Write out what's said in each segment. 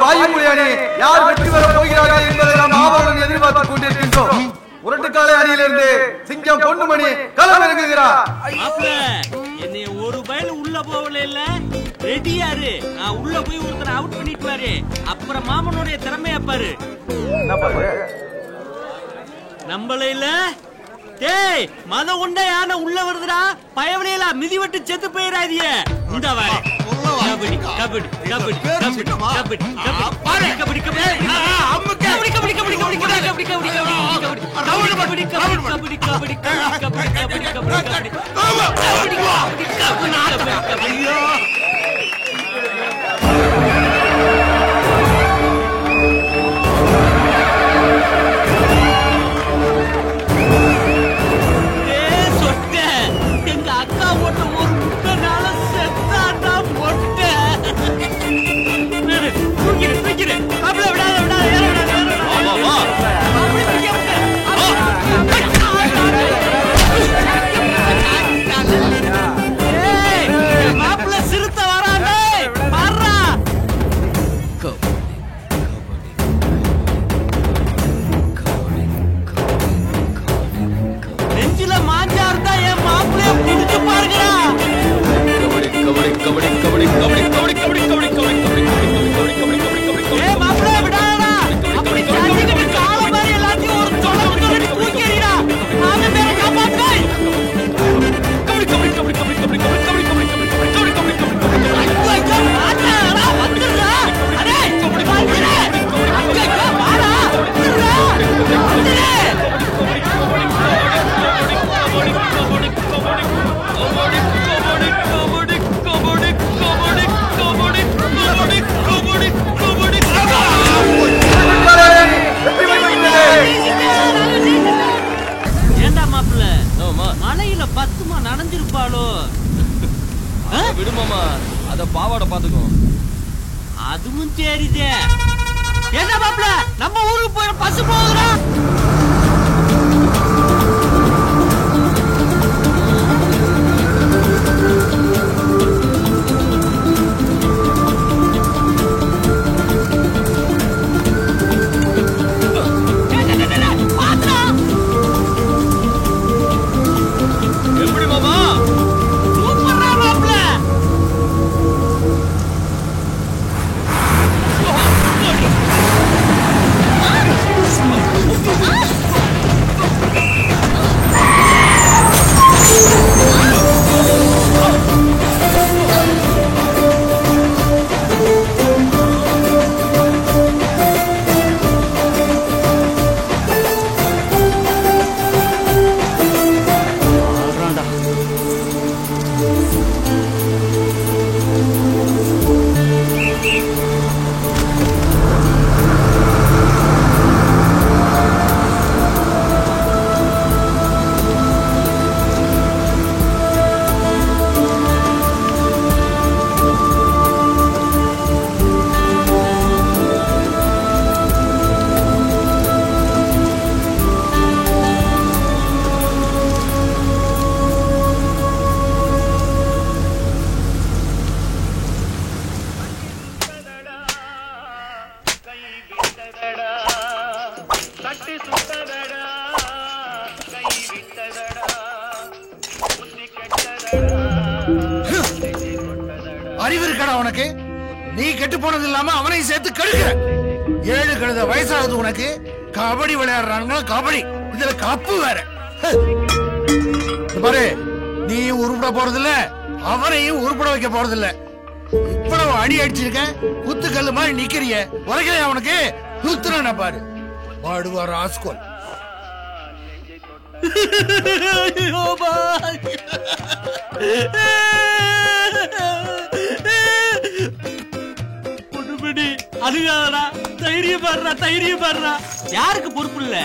பாயுமொழி அணி யார் வெற்றி பெறப் போகிறார்கள் என்பதை நாம் ஆவலுடன் எதிர்பார்த்துக் கொண்டிருக்கின்றோம். உரட்டுக்காலை அணியிலிருந்து சிங்கம் பொன்னுமணி களம் இறங்குகிறார். என்னை ஒரு பயில உள்ள போகல இல்ல ரெடியாரு. நான் உள்ள போய் ஒருத்தரை அவுட் பண்ணிட்டு பாரு. அப்புறம் மாமனுடைய திறமையா பாரு. நம்பல இல்ல டேய் மத உண்டை யானை உள்ள வருதுடா. பயவலையில மிதிவட்டு செத்து போயிடாதீங்க. இந்த வாரு கபடி கபடி கபடி கபடி கபடி பாரு கபடி கபடி அம்மா கபடி கபடி கபடி கபடி கபடி கபடி கபடி கபடி கபடி கபடி கபடி கபடி ஐயோ மலையில பத்துமா நனைஞ்சிருப்பாளோ விடுமாமா அத பாவாட பாத்துக்கோ. அதுவும் தெரியுதே. என்ன மாப்ள நம்ம ஊருக்கு போய் பஸ் போகுதுடா. அறிவு இருக்கடா உனக்கு? நீ கெட்டு போனது இல்லாம அவனையும் சேர்த்து கெடுக்கிற. 7 கழுத வயசாகுது உனக்கு. கபடி விளையாடுறாங்க கபடி. இதுல கப்பு வேற. பாரு நீ உருப்பட போறது இல்ல, அவனையும் உருப்பட வைக்க போறது இல்ல. இவ்வளவு அடி அடிச்சிருக்க, குத்துக்கல்லு மாதிரி நிக்கிறிய. உரைக்கலையா அவனுக்கு? குத்துறா பாரு பாடுவார் ஆஸ்கோல். அழுகாதடா, தைரியம் பாடுறா, தைரியம் பாடுறா. யாருக்கு பொறுப்பு இல்ல?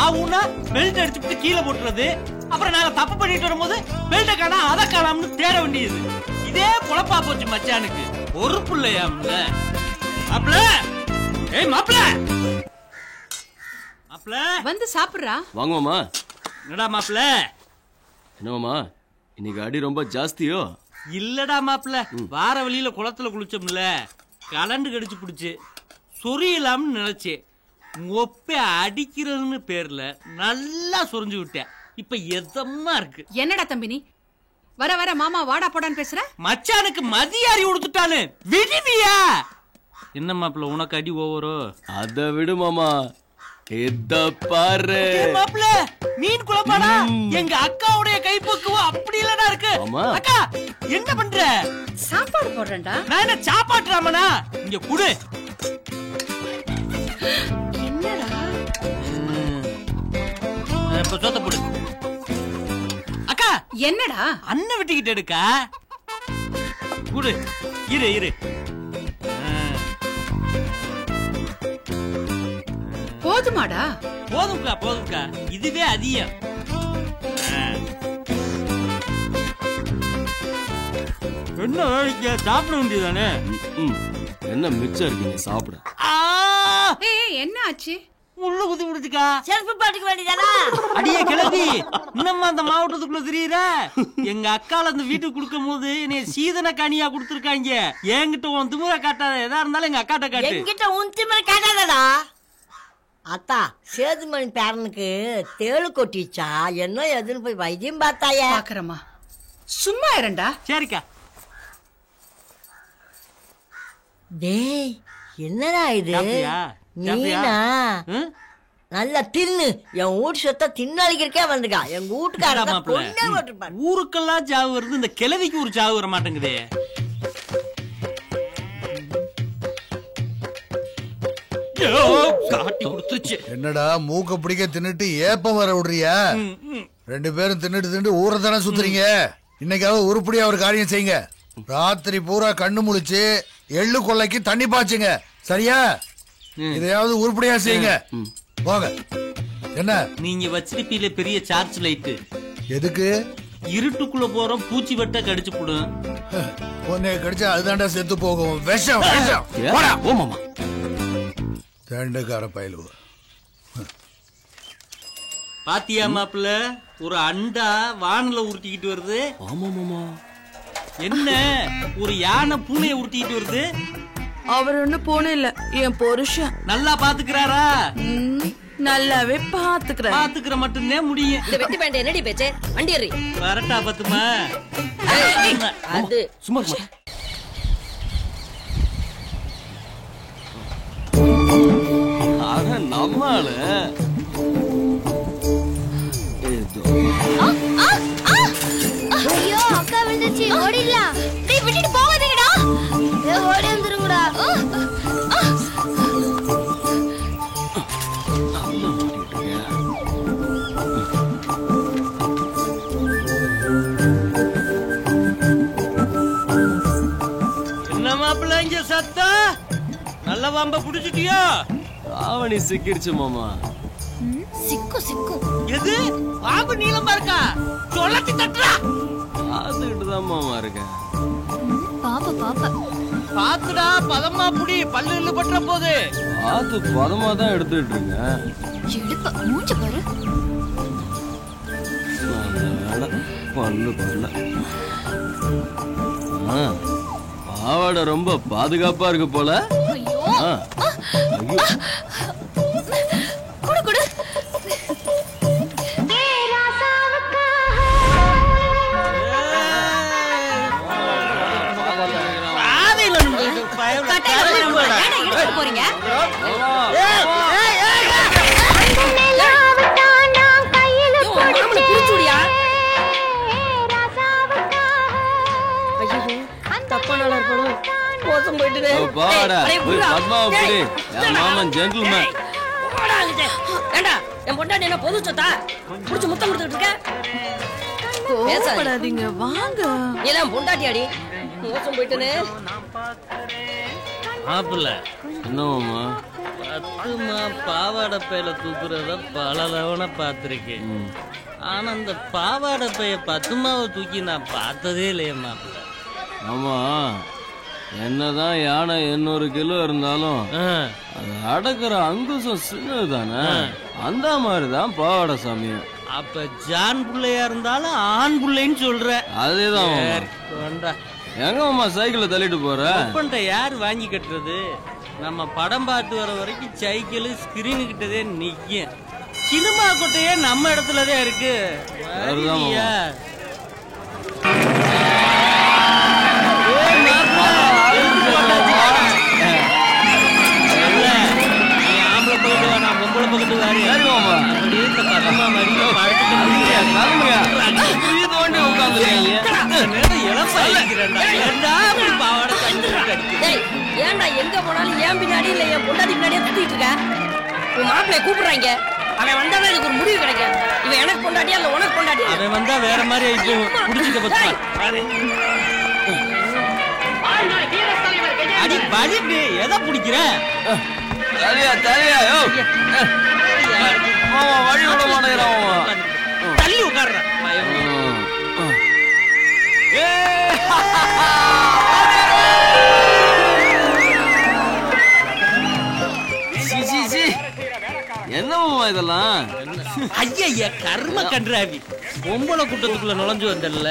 ஆவுனா பெல்ட் அடிச்சுட்டு கீழே போட்டுறது. அப்புறம் நாங்க தப்பு பண்ணிட்டு வரும்போது பெல்ட்ட காணா அதை காணாம்னு தேட வேண்டியது. இதே பொழப்பா போச்சு மச்சானுக்கு. பொறுப்பு இல்லையா மாப்ள? ஏய் மாப்ள, மாப்ள வந்து சாப்பிடுறா. வாங்குவோமா? என்னடா மாப்ள? என்னமாமா இன்னைக்கு அடி ரொம்ப ஜாஸ்தியோ? இல்லடா மாப்ள, வார வழியில குளத்துல குளிச்சோம்ல, கலண்டு கடிச்சு புடிச்சு சொரியலாம்னு நினைச்சேன். ஒப்ப அடிக்கிறதுன்னு பேர்ல நல்லா சொரிஞ்சு விட்டேன். இப்ப எதமா இருக்கு. என்னடா தம்பி நீ வர வர மாமா வாடா போடான்னு பேசுற? மச்சானுக்கு மதியாரி கொடுத்துட்டானு விடுவியா? என்ன மாப்பிள்ள உனக்கு அடி ஓவரோ? அத விடு மாமா, இத பாரு மாப்பிள்ள. மீன் குழம்பாடா? எங்க அக்காவுடைய கைப்பக்குவம் அப்படி இல்லடா இருக்கு. அக்கா என்ன பண்ற? சாப்பாடு போடுறேன்டா. நான் என்ன சாப்பாட்டுறாமனா? இங்க குடு. என்னடா இப்ப சொத்த போடு. அக்கா என்னடா? அண்ணன் விட்டுக்கிட்டு எடுக்கா குடு. இரு இரு. போதுமாடா? போதும்க்கா போதும்க்கா, இதுவே அதிகம். என்ன வேலைக்கு சாப்பிட வேண்டியதானே? என்ன மிச்சம் இருக்கீங்க சாப்பிட. என்ன ஆச்சு? உள்ள குதி விடுச்சுக்கா. செருப்பு பாட்டுக்கு வேண்டியதானா? அடியே கிளவி, இன்னும் அந்த மாவட்டத்துக்குள்ள தெரியுற? எங்க அக்கால அந்த வீட்டுக்கு கொடுக்கும் போது என்னைய சீதன கனியா கொடுத்துருக்காங்க. என்கிட்ட உன் திமுறை காட்டாத, எதா இருந்தாலும் எங்க அக்காட்ட காட்டு. என்கிட்ட உன் திமுறை காட்டாதடா. அத்தா, சேதுமணி பேரனுக்கு தேளு கொட்டிச்சா என்ன எதுன்னு போய் வைத்தியம் பார்த்தாயா? பாக்குறமா, சும்மா இருண்டா. சரிக்கா. டேய், என்னடா இது? நீனா நல்லா தின்னு. என் வீட்டு சொத்த தின்னழிக்கிறக்கே வந்துக்கா. எங்க வீட்டுக்கார ஊருக்கெல்லாம் சாவு வருது, இந்த கிழவிக்கு ஒரு சாவு வர மாட்டேங்குதே. காட்டி கொடுத்துருச்சு. என்னடா மூக்க பிடிக்க தின்னுட்டு ஏப்பம் வர விடுறியா? 2 பேரும் தின்னுட்டு ஊரை தானே சுத்துறீங்க. இன்னைக்காவது உருப்படியா ஒரு காரியம் செய்யுங்க. ராத்திரி பூரா கண்ணு முழிச்சு எள்ளு கொள்ளைக்கு தண்ணி பாய்ச்சுங்க. சரியா? இதையாவது உருப்படியா செய்யுங்க. போங்க. என்ன நீங்க வச்சிருப்பீல பெரிய சார்ஜ் லைட்? எதுக்கு? இருட்டுக்குள்ள போறோம், பூச்சி வெட்ட கடிச்சு போடும். பொண்ணு கடிச்சா அதுதான்டா செத்து போகும். விஷம் விஷம். ஓ மாமா, தேண்டக்கார பயலுவ. பாத்தியா மாப்பிள்ள, ஒரு அண்டா வானல உருட்டிக்கிட்டு வருது. ஆமா மாமா. என்ன ஒரு யானை பூனையை உருட்டிக்கிட்டு வருது? அவர் ஒண்ணு பூனை இல்ல, என் புருஷன். நல்லா பாத்துக்கிறாரா? நல்லாவே பாத்துக்கிறேன். பாத்துக்கிற மட்டும்தான் முடியும். இந்த வெட்டி பேண்ட் என்னடி பேச்சு? வண்டி ஏறி வரட்டா பத்துமா? அது சும்மா அத நம்மால ஐயோ, அக்கா விழுந்துச்சு. ஓடிடலாம். டேய், விட்டுட்டு போகாதீங்கடா. ஓடி வந்துருங்கடா. என்ன மாப்பிள்ள இங்க சத்தா? நல்ல வம்ப புடிச்சிட்டியோ? ஆவணி சிக்கிடுச்சு மாமா. சிக்கும். எது? பாம்பு நீளமா இருக்கா? சொல்லத்தி தட்டுறா. பாத்துக்கிட்டு தான் மாமா இருக்கேன். பாப்பா பாத்துடா, பதமா புடி, பல்லு பற்ற போது. பாத்து பதமா தான் எடுத்துட்டு இருக்கேன். எடுப்ப மூஞ்ச பாரு. பல்லு பல்ல. பாவாடை ரொம்ப பாதுகாப்பா இருக்கு போல. ஐயோ, குடு. போறீங்க? தப்பானால இருக்கணும். மோசம் போயிட்டு என் பொண்டாட்டி என்ன பொது சொத்தா புடிச்சு முத்தம் கொடுத்துட்டு இருக்க? கோவப்படாதீங்க, வாங்க. எல்லாம் பொண்டாட்டி அடி. மோசம் போயிட்டுனே. மாப்பிள்ள என்ன மாமா? பத்துமா பாவாடை பையில தூக்குறத பல தவணை பார்த்திருக்கேன். ஆனா அந்த பாவாடை பைய பத்துமாவை தூக்கி நான் பார்த்ததே இல்லையே மாப்பிள்ள. ஆமா, என்னதான் யானை 800 கிலோ இருந்தாலும் அது அடக்குற அங்குசம் சின்னது தானே. அந்த மாதிரிதான் பாவாடை சாமி. அப்ப ஜான் பிள்ளையா இருந்தாலும் ஆண் பிள்ளைன்னு சொல்ற. அதேதான். எங்க மாமா சைக்கிள தள்ளிட்டு போற? யார் வாங்கி கட்டுறது? நம்ம படம் பார்த்து வர வரைக்கும் சைக்கிள் ஸ்கிரீனு கிட்டதே நிக்கும். சினிமா கொட்டையே நம்ம இடத்துலதான் இருக்கு. ஏன்டா எங்க போனாலும் ஏன் பின்னாடி இல்ல என் பொண்டாட்டி பின்னாடியே சுத்திட்டு இருக்க? உன் மாப்பிள்ளைய கூப்பிடுறாங்க. அவன் வந்தாதான் இதுக்கு ஒரு முடிவு கிடைக்கும். இவன் எனக்கு பொண்டாட்டியா இல்ல உனக்கு பொண்டாட்டியா? அவன் வந்தா வேற மாதிரி புடிச்சுக்க பத்தி அடி வலிட்டு எதை பிடிக்கிற? வழி விட மாட்டேங்கிறான். தள்ளி உட்கார்ற. என்னம்மா இதெல்லாம்? ஐயா கர்ம கன்றாவி. பொம்பளை கூட்டத்துக்குள்ள நுழைஞ்சு வந்தல்ல,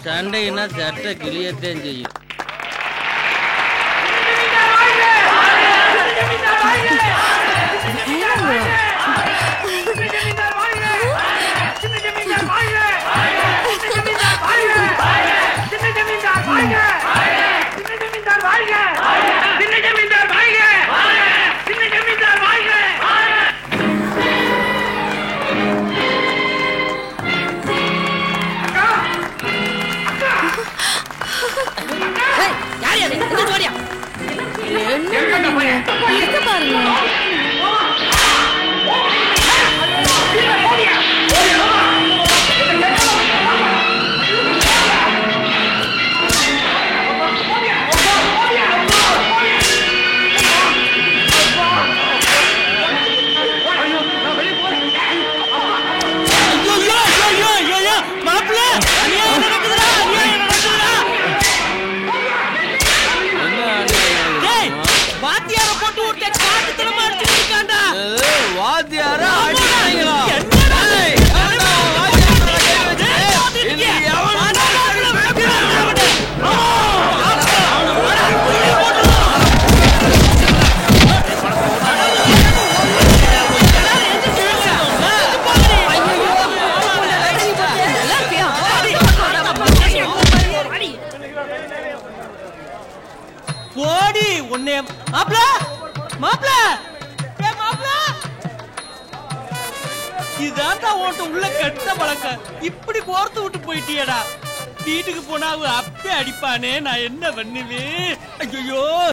சண்டைன்னா சட்டை கிளியத்தான் செய்யும். போடி உன்னை மாப்ள மாப்ள மாப்ள இதாண்டா ஓட்ட உள்ள கெட்ட பழக்கம். இப்படி கோர்த்து விட்டு போயிட்டியடா. வீட்டுக்கு போனா அவ அப்பே அடிப்பானே, நான் என்ன பண்ணுவேன்? ஐயோ